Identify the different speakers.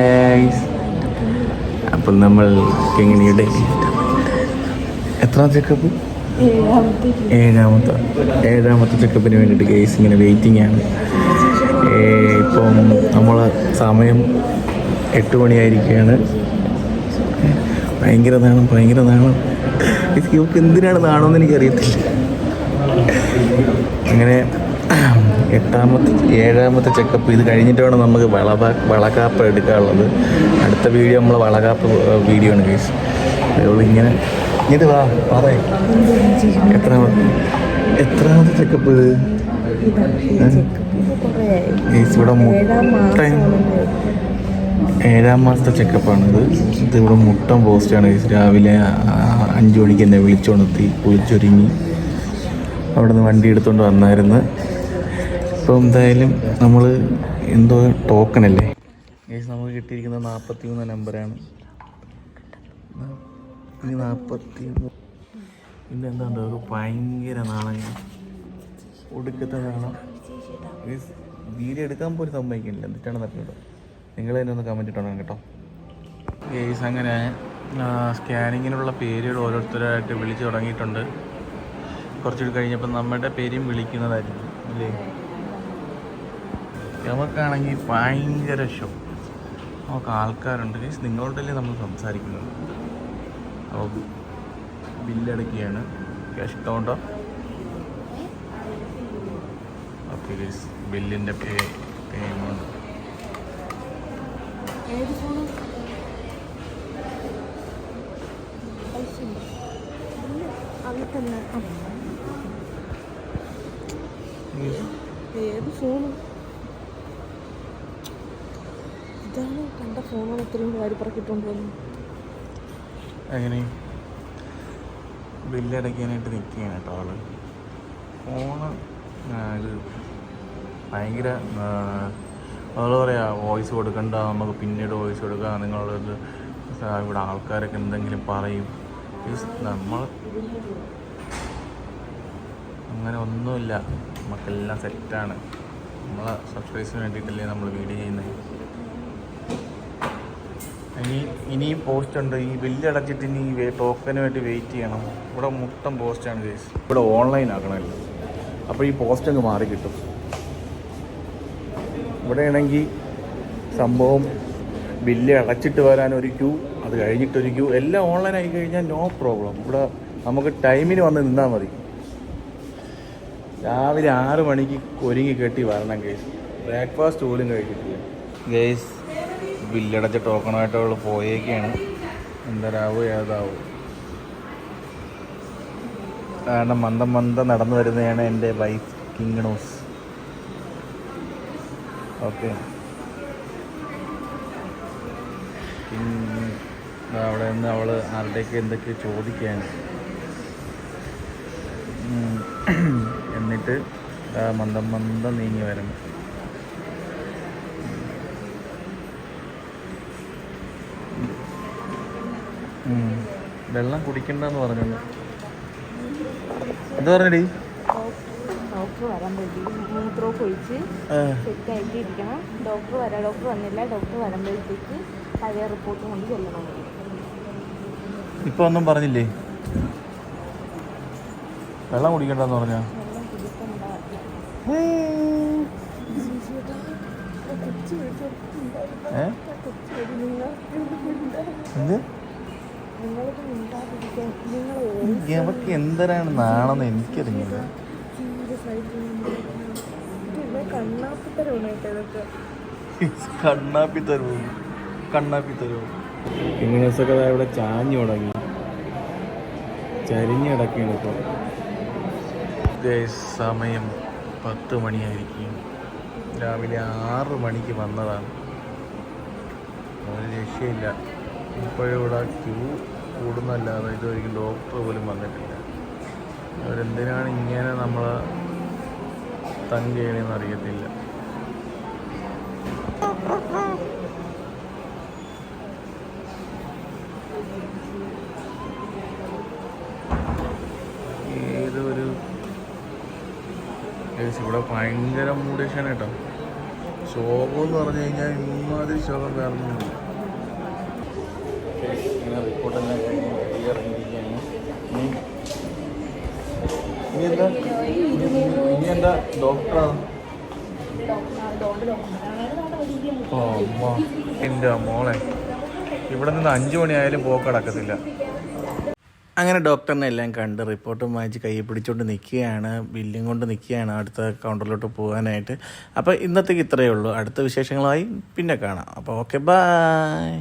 Speaker 1: Guys, അപ്പം നമ്മൾ കിങ്ങിണിയുടെ എത്രാമത്തെ ചെക്കപ്പ്? ഏഴാമത്തെ ചെക്കപ്പിന് വേണ്ടിയിട്ട് ഗൈസ് ഇങ്ങനെ വെയിറ്റിംഗ് ആണ്. ഇപ്പം നമ്മൾ സമയം 8 മണിയായിരിക്കുകയാണ്. ഭയങ്കര നാണം. ഇവർക്ക് എന്തിനാണ് നാണമെന്ന് എനിക്കറിയത്തില്ല. അങ്ങനെ ഏഴാമത്തെ ചെക്കപ്പ് ഇത് കഴിഞ്ഞിട്ട് വേണം നമുക്ക് വളകാപ്പ് എടുക്കാനുള്ളത്. അടുത്ത വീഡിയോ നമ്മൾ വളകാപ്പ് വീഡിയോ ആണ് ഗൈസ്. ഇങ്ങനെ ഇത് പറയേ എത്രാമത്തെ ചെക്കപ്പ് ഗൈസ്? ഇവിടെ ഏഴാം മാസത്തെ ചെക്കപ്പാണിത്. ഇവിടെ മുട്ടം പോസ്റ്റാണ് ഗൈസ്. രാവിലെ 5 മണിക്ക് എന്നെ വിളിച്ചുണർത്തി കുളിച്ചൊരുങ്ങി അവിടെ നിന്ന് വണ്ടി എടുത്തുകൊണ്ട് വന്നായിരുന്നു. ഇപ്പോൾ എന്തായാലും നമ്മൾ എന്തോ ടോക്കണല്ലേ ഗൈസ്, നമുക്ക് കിട്ടിയിരിക്കുന്ന 43 നമ്പറാണ്. ഈ 43 ഇതെന്താണ്ടോ ഒരു ഭയങ്കര നാണം, ഒടുക്കത്തെ നാണം ഗൈസ്. വീഡിയോ എടുക്കാൻ പോലും സമ്മതിക്കുന്നില്ല. എന്നിട്ടാണ് നടക്കുന്നത്. നിങ്ങൾ തന്നെ ഒന്ന് കമൻറ്റ് ഇട്ടോണം കേട്ടോ ഗൈസ്. അങ്ങനെ സ്കാനിങ്ങിനുള്ള പേരുകൾ ഓരോരുത്തരായിട്ട് വിളിച്ച് തുടങ്ങിയിട്ടുണ്ട്. കുറച്ചുകൂടി കഴിഞ്ഞപ്പോൾ നമ്മുടെ പേരും വിളിക്കുന്നതായിരിക്കും അല്ലേ? നമുക്കാണെങ്കിൽ ഭയങ്കര ഷോ. നമുക്ക് ആൾക്കാരുണ്ട് ഗൈസ്. നിങ്ങളോടല്ലേ നമ്മൾ സംസാരിക്കുന്നത്. അപ്പോൾ ബില്ലടക്കുകയാണ്. Cash counter. ഓക്കെ ഗൈസ്, ബില്ലിൻ്റെ പേയ്മെൻറ്റ്.
Speaker 2: ഏത് ഫോണ്? ഇതാണ് കണ്ട ഫോണാണ് ഇത്രയും വാരിപ്പറക്കിട്ടുണ്ടോ?
Speaker 1: അങ്ങനെ ബില്ലടയ്ക്കാനായിട്ട് നിൽക്കുകയാണ് കേട്ടോ ആള്. ഫോണ് ഇത് ഭയങ്കര എന്താ പറയുക, വോയിസ് കൊടുക്കണ്ട, നമുക്ക് പിന്നീട് വോയിസ് കൊടുക്കാം. നിങ്ങളത് ഇവിടെ ആൾക്കാരൊക്കെ എന്തെങ്കിലും പറയും. നമ്മൾ അങ്ങനെ ഒന്നുമില്ല, നമുക്കെല്ലാം സെറ്റാണ്. നമ്മളെ സബ്സ്ക്രൈബേഴ്സിന് വേണ്ടിയിട്ടല്ലേ നമ്മൾ വീഡിയോ ചെയ്യുന്നത്. ഇനിയും പോസ്റ്റ് ഉണ്ട്. ഈ ബില്ല് അടച്ചിട്ട് ഇനി ടോക്കന് വേണ്ടി വെയിറ്റ് ചെയ്യണം. ഇവിടെ മൊത്തം പോസ്റ്റാണ് ഗൈസ്. ഇവിടെ ഓൺലൈൻ ആക്കണമല്ലോ, അപ്പോൾ ഈ പോസ്റ്റ് അങ്ങ് മാറി കിട്ടും. ഇവിടെ ആണെങ്കിൽ സംഭവം ബില്ല് അടച്ചിട്ട് വരാനൊരു ക്യൂ, അത് കഴിഞ്ഞിട്ടൊരു ക്യൂ, എല്ലാം ഓൺലൈൻ ആയി കഴിഞ്ഞാൽ നോ പ്രോബ്ലം. ഇവിടെ നമുക്ക് ടൈമിന് വന്ന് നിന്നാൽ മതി. രാവിലെ 6 മണിക്ക് ഒരുങ്ങി കെട്ടി വരണം ഗൈസ്. ബ്രേക്ക്ഫാസ്റ്റ് പോലും കഴിച്ചിട്ടില്ല ഗൈസ്. ബില്ലടച്ച ടോക്കണായിട്ട് അവൾ പോയേക്കാണ്. എന്തരാവും ഏതാവും. കാരണം മന്ദം നടന്നു വരുന്നതാണ് എൻ്റെ വൈഫ് കിങ്ണൂസ്. ഓക്കെ, അവിടെ നിന്ന് അവൾ ആരുടെയൊക്കെ എന്തൊക്കെ ചോദിക്കുകയാണ്. എന്നിട്ട് മന്ദം നീങ്ങി വരണം. വെള്ളം കുടിക്കണ്ടെന്ന് പറഞ്ഞു. എന്താ പറഞ്ഞടി?
Speaker 2: ഡോക്ടർ വരുമ്പോഴത്തേക്കും മൂത്രമൊക്കെ ഒഴിച്ച് സെറ്റായിട്ട് ഇരിക്കണം. ഡോക്ടർ വന്നില്ല. ഡോക്ടർ വരുമ്പോഴത്തേക്ക് പഴയ റിപ്പോർട്ട് കൊണ്ട് ചെല്ലണം.
Speaker 1: ഇപ്പൊ ഒന്നും പറഞ്ഞില്ലേ? വെള്ളം കുടിക്കണ്ടെന്ന് പറഞ്ഞ? അവർക്ക് എന്തരാണ് നാണെന്ന് എനിക്കറിയില്ല. കണ്ണാപ്പി തരുമോ? ഇങ്ങനെയൊക്കെ ഇവിടെ ചാഞ്ഞു തുടങ്ങി, ചരിഞ്ഞ് കിടക്കുകയാണ് ഇപ്പോൾ. സമയം 10 മണിയായിരിക്കും. രാവിലെ 6 മണിക്ക് വന്നതാണ്. ഒരു രക്ഷയില്ല. ഇപ്പോഴും ഇവിടെ ക്യൂ കൂടുന്നല്ലാതെ ഇതൊരിക്കലും ഡോക്ടർ പോലും വന്നിട്ടില്ല. അവരെന്തിനാണ് ഇങ്ങനെ നമ്മളെ തങ് ചെയ്യണമെന്ന് അറിയത്തില്ല. ഏതൊരു ഇവിടെ ഭയങ്കര മൂടേഷാണ് കേട്ടോ. ശോകം എന്ന് പറഞ്ഞു കഴിഞ്ഞാൽ ഇമാതിരി ശോകം വേറെ റിപ്പോർട്ടെല്ലാം ഇറങ്ങിയിരിക്കുകയാണ്. ഇനി എന്താ ഡോക്ടറാണ്? എൻ്റെ മോളെ ഇവിടെ നിന്ന് 5 മണിയായാലും പോക്ക് നടക്കത്തില്ല. അങ്ങനെ ഡോക്ടറിനെ എല്ലാം കണ്ട് റിപ്പോർട്ടും വാങ്ങിച്ച് കൈ പിടിച്ചുകൊണ്ട് നിൽക്കുകയാണ്, ബില്ലും കൊണ്ട് നിൽക്കുകയാണ് അടുത്ത കൗണ്ടറിലോട്ട് പോകാനായിട്ട്. അപ്പോൾ ഇന്നത്തേക്ക് ഇത്രയേ ഉള്ളൂ. അടുത്ത വിശേഷങ്ങളായി പിന്നെ കാണാം. അപ്പോൾ ഓക്കെ, ബൈ.